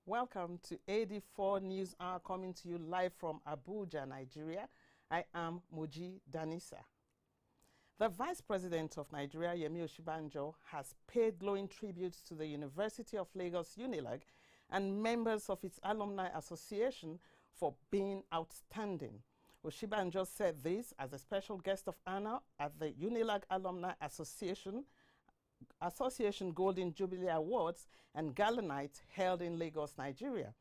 Welcome to AD4 News Hour, coming to you live from Abuja, Nigeria. I am Moji Danisa. The Vice President of Nigeria, Yemi Osinbajo, has paid glowing tributes to the University of Lagos, UNILAG, and members of its Alumni Association for being outstanding. Osinbajo said this as a special guest of honor at the UNILAG Alumni Association Golden Jubilee Awards and Gala Night held in Lagos, Nigeria.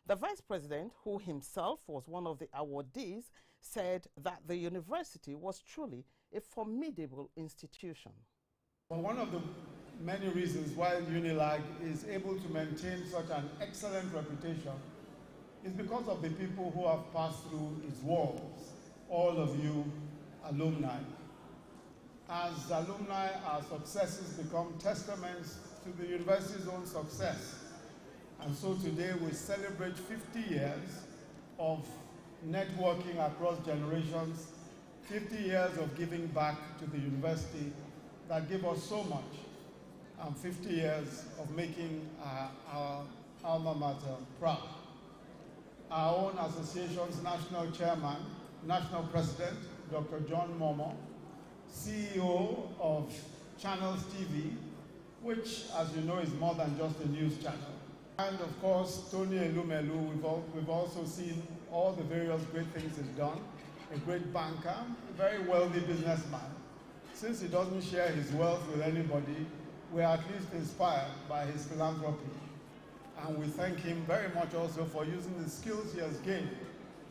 The Vice President, who himself was one of the awardees, said that the university was truly a formidable institution. Well, one of the many reasons why UNILAG is able to maintain such an excellent reputation is because of the people who have passed through its walls, all of you alumni. As alumni, our successes become testaments to the university's own success. And so today we celebrate 50 years of networking across generations, 50 years of giving back to the university that give us so much, and 50 years of making our alma mater proud. Our own association's national chairman, national president, Dr. John Momo, CEO of Channels TV, which, as you know, is more than just a news channel. And of course, Tony Elumelu, we've also seen all the various great things he's done. A great banker, a very wealthy businessman. Since he doesn't share his wealth with anybody, we're at least inspired by his philanthropy. And we thank him very much also for using the skills he has gained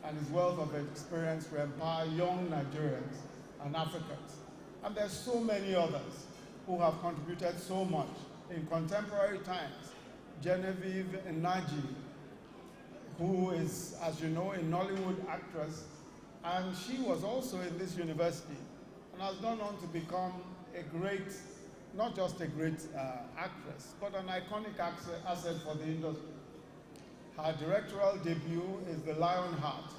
and his wealth of experience to empower young Nigerians and Africans. And there's so many others who have contributed so much in contemporary times. Genevieve Nnaji, who is, as you know, a Nollywood actress, and she was also in this university and has gone on to become a great, not just a great actress, but an iconic asset for the industry. Her directorial debut is The Lionheart.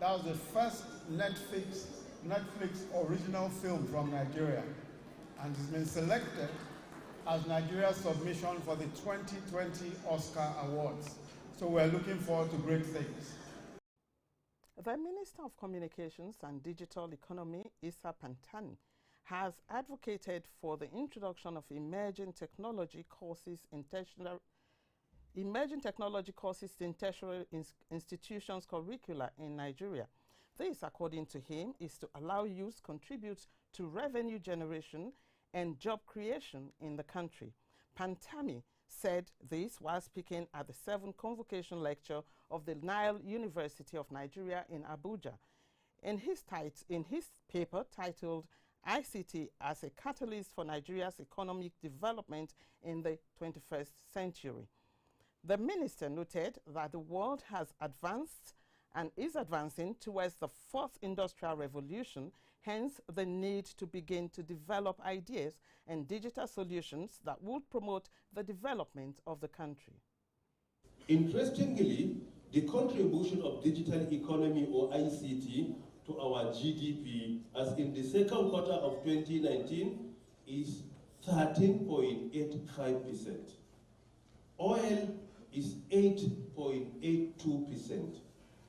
That was the first Netflix original film from Nigeria, and has been selected as Nigeria's submission for the 2020 Oscar Awards. So we're looking forward to great things. The Minister of Communications and Digital Economy, Issa Pantami, has advocated for the introduction of emerging technology courses in tertiary institutions curricula in Nigeria. This, according to him, is to allow youth contribute to revenue generation and job creation in the country. Pantami said this while speaking at the 7th Convocation Lecture of the Nile University of Nigeria in Abuja. In his paper titled ICT as a Catalyst for Nigeria's Economic Development in the 21st Century. The minister noted that the world has advanced and is advancing towards the 4th industrial revolution, hence the need to begin to develop ideas and digital solutions that would promote the development of the country. Interestingly, the contribution of digital economy or ICT to our GDP as in the second quarter of 2019 is 13.85%. Oil is 8.82%.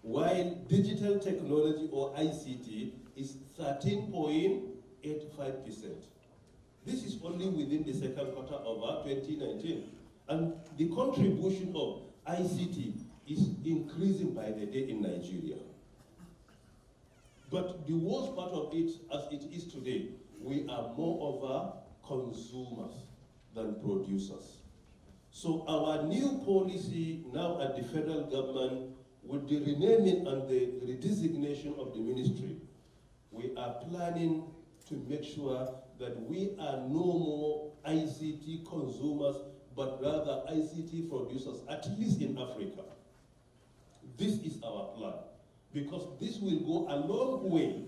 while digital technology or ICT is 13.85%. This is only within the second quarter of 2019. And the contribution of ICT is increasing by the day in Nigeria. But the worst part of it, as it is today, we are more of consumers than producers. So our new policy now at the federal government, with the renaming and the redesignation of the ministry, we are planning to make sure that we are no more ICT consumers, but rather ICT producers, at least in Africa. This is our plan, because this will go a long way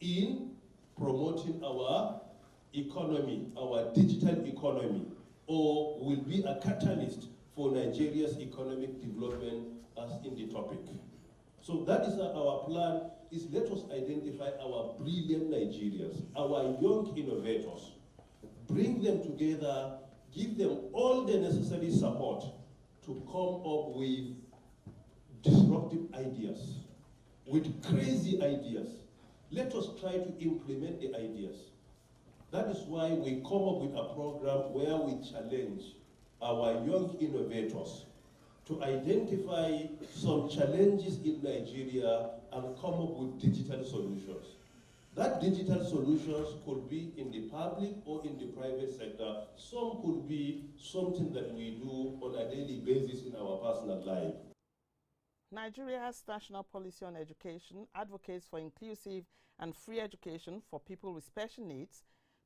in promoting our economy, our digital economy, or will be a catalyst for Nigeria's economic development as in the topic. So that is our plan, is let us identify our brilliant Nigerians, our young innovators, bring them together, give them all the necessary support to to come up with disruptive ideas, with crazy ideas. Let us try to implement the ideas. That is why we come up with a program where we challenge our young innovators to identify some challenges in Nigeria and come up with digital solutions. That digital solutions could be in the public or in the private sector. Some could be something that we do on a daily basis in our personal life. Nigeria's national policy on education advocates for inclusive and free education for people with special needs,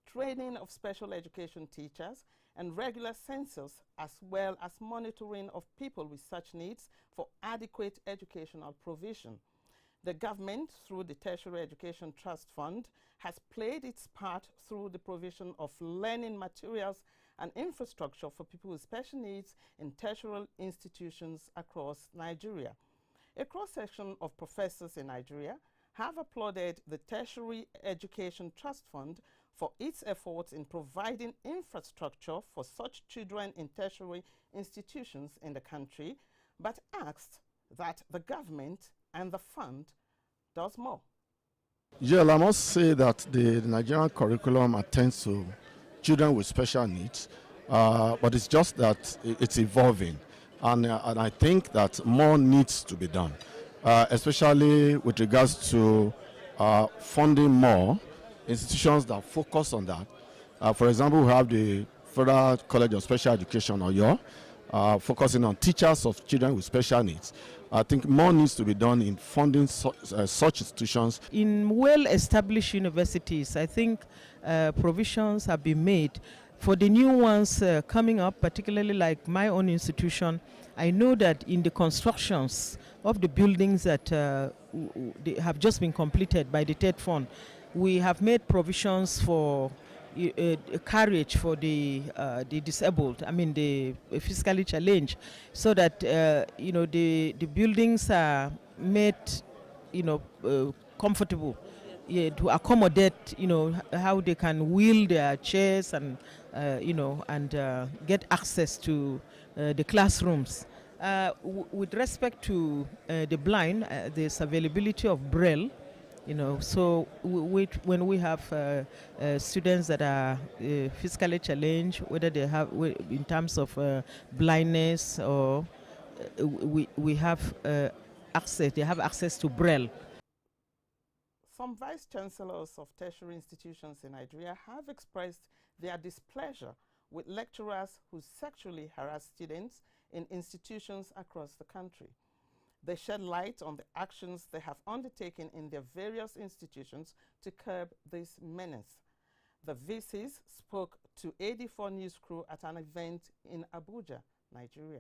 training of special education teachers, and regular census, as well as monitoring of people with such needs for adequate educational provision. The government, through the Tertiary Education Trust Fund, has played its part through the provision of learning materials and infrastructure for people with special needs in tertiary institutions across Nigeria. A cross-section of professors in Nigeria have applauded the Tertiary Education Trust Fund for its efforts in providing infrastructure for such children in tertiary institutions in the country, but asked that the government and the fund does more. Joel, I must say that the Nigerian curriculum attends to children with special needs, but it's just that it's evolving, and I think that more needs to be done, especially with regards to funding more institutions that focus on that. For example, we have the Federal College of Special Education, Oyo, focusing on teachers of children with special needs. I think more needs to be done in funding such institutions. In well-established universities, I think provisions have been made. For the new ones coming up, particularly like my own institution, I know that in the constructions of the buildings that they have just been completed by the TED Fund, we have made provisions for carriage for the disabled, I mean the physically challenged, so that the buildings are made comfortable, to accommodate how they can wheel their chairs and get access to the classrooms. With respect to the blind, there's availability of Braille. So when we have students that are physically challenged, whether they have in terms of blindness or we have access, they have access to Braille. Some vice chancellors of tertiary institutions in Nigeria have expressed their displeasure with lecturers who sexually harass students in institutions across the country. They shed light on the actions they have undertaken in their various institutions to curb this menace. The VCs spoke to AD4 News crew at an event in Abuja, Nigeria.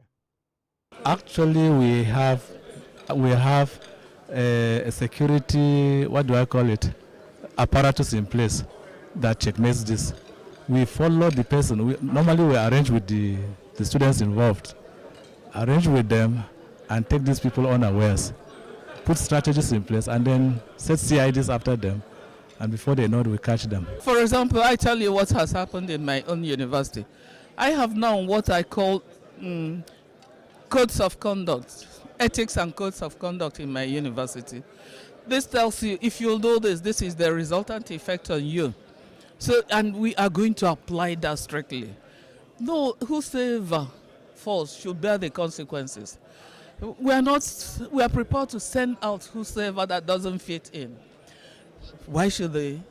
Actually, we have a security, what do I call it, apparatus in place that checkmates this. We follow the person. Normally we arrange with the students involved, arrange with them, and take these people unawares, put strategies in place, and then set CIDs after them, and before they know it, we catch them. For example, I tell you what has happened in my own university. I have now what I call codes of conduct, ethics and codes of conduct in my university. This tells you, if you do this, this is the resultant effect on you. So, and we are going to apply that strictly. No, whosoever falls should bear the consequences. We are prepared to send out whosoever that doesn't fit in. Why should they?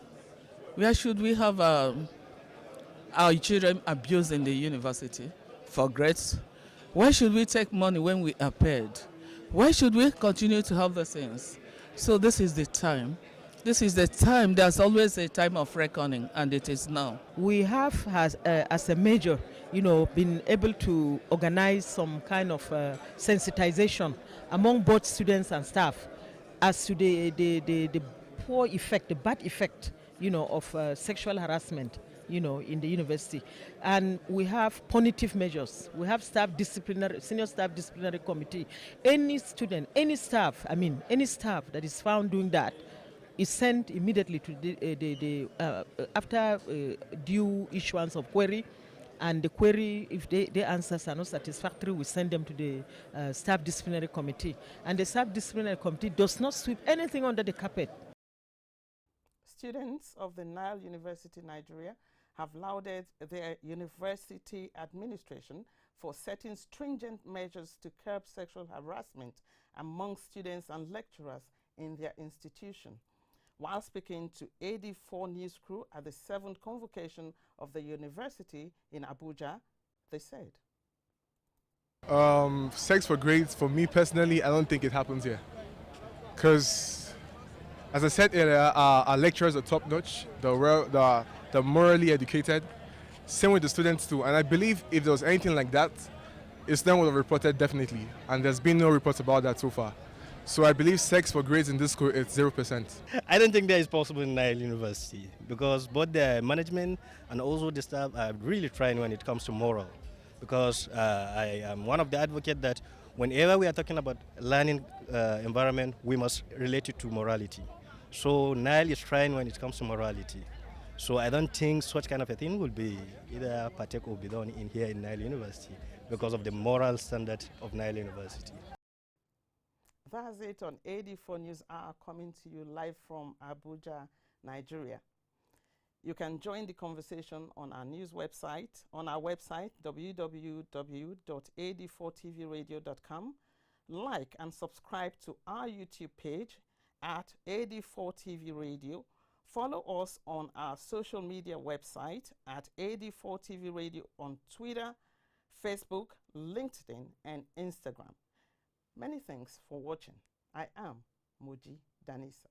Where should we have our children abused in the university for grades? Why should we take money when we are paid? Why should we continue to have the things? So this is the time. This is the time. There's always a time of reckoning, and it is now. We have, as a major, been able to organize some kind of sensitization among both students and staff as to the poor effect, the bad effect, of sexual harassment, in the university. And we have punitive measures. We have senior staff disciplinary committee. Any student, any staff that is found doing that is sent immediately to after due issuance of query, And the query, if the answers are not satisfactory, we send them to the staff disciplinary committee. And the staff disciplinary committee does not sweep anything under the carpet. Students of the Nile University, Nigeria, have lauded their university administration for setting stringent measures to curb sexual harassment among students and lecturers in their institution. While speaking to AD4 News Crew at the 7th convocation of the university in Abuja, they said, sex for grades, for me personally, I don't think it happens here. Because, as I said earlier, our lecturers are top-notch, they're morally educated. Same with the students too. And I believe if there was anything like that, Islam would have reported definitely. And there's been no reports about that so far. So I believe sex for grades in this school is 0%. I don't think that is possible in Nile University because both the management and also the staff are really trying when it comes to moral. Because I am one of the advocates that whenever we are talking about learning environment, we must relate it to morality. So Nile is trying when it comes to morality. So I don't think such kind of a thing will be either partake or be done in here in Nile University because of the moral standard of Nile University. That's it on AD4 News Hour, coming to you live from Abuja, Nigeria. You can join the conversation on our news website, www.ad4tvradio.com. Like and subscribe to our YouTube page at AD4 TV Radio. Follow us on our social media website at AD4 TV Radio on Twitter, Facebook, LinkedIn, and Instagram. Many thanks for watching. I am Moji Danisa.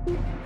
Thank you.